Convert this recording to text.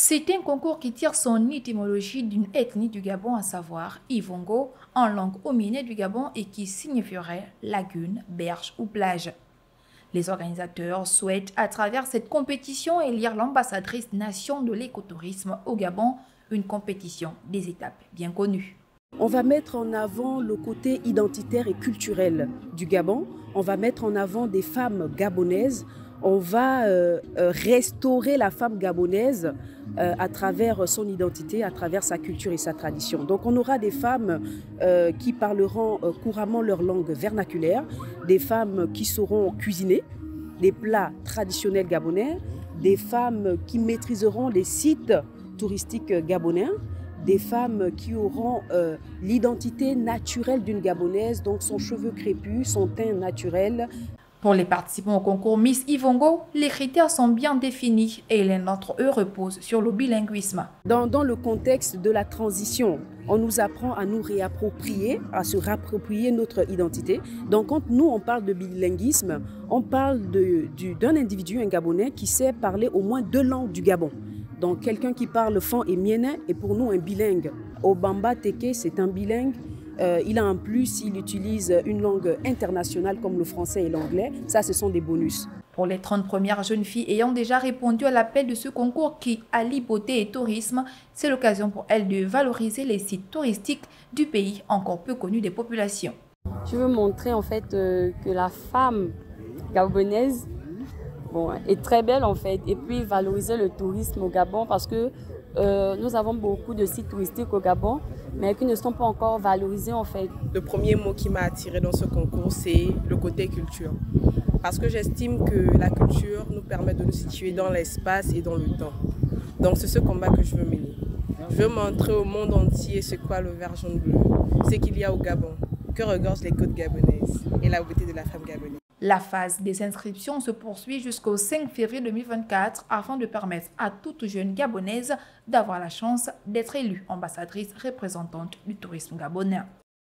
C'est un concours qui tire son étymologie d'une ethnie du Gabon, à savoir Ivongo, en langue hominée du Gabon et qui signifierait lagune, berge ou plage. Les organisateurs souhaitent, à travers cette compétition, élire l'ambassadrice nation de l'écotourisme au Gabon, une compétition des étapes bien connues. On va mettre en avant le côté identitaire et culturel du Gabon. On va mettre en avant des femmes gabonaises. On va restaurer la femme gabonaise à travers son identité, à travers sa culture et sa tradition. Donc on aura des femmes qui parleront couramment leur langue vernaculaire, des femmes qui sauront cuisiner des plats traditionnels gabonais, des femmes qui maîtriseront les sites touristiques gabonais, des femmes qui auront l'identité naturelle d'une Gabonaise, donc son cheveu crépus, son teint naturel. Pour les participants au concours Miss Ivongo, les critères sont bien définis et l'un d'entre eux repose sur le bilinguisme. Dans le contexte de la transition, on nous apprend à nous réapproprier, à se réapproprier notre identité. Donc quand nous, on parle de bilinguisme, on parle d'un individu, un Gabonais, qui sait parler au moins 2 langues du Gabon. Donc quelqu'un qui parle Fon et Miena est pour nous un bilingue. Obamba Teke, c'est un bilingue. Il a en plus, il utilise une langue internationale comme le français et l'anglais. Ça, ce sont des bonus. Pour les 30 premières jeunes filles ayant déjà répondu à l'appel de ce concours qui allie beauté et tourisme, c'est l'occasion pour elles de valoriser les sites touristiques du pays encore peu connus des populations. Je veux montrer en fait que la femme gabonaise est très belle en fait, et puis valoriser le tourisme au Gabon parce que nous avons beaucoup de sites touristiques au Gabon, mais qui ne sont pas encore valorisés en fait. Le premier mot qui m'a attiré dans ce concours, c'est le côté culture. Parce que j'estime que la culture nous permet de nous situer dans l'espace et dans le temps. Donc c'est ce combat que je veux mener. Je veux montrer au monde entier ce qu'est le vert jaune bleu, ce qu'il y a au Gabon, que regorgent les côtes gabonaises et la beauté de la femme gabonaise. La phase des inscriptions se poursuit jusqu'au 5 février 2024 afin de permettre à toute jeune gabonaise d'avoir la chance d'être élue ambassadrice représentante du tourisme gabonais.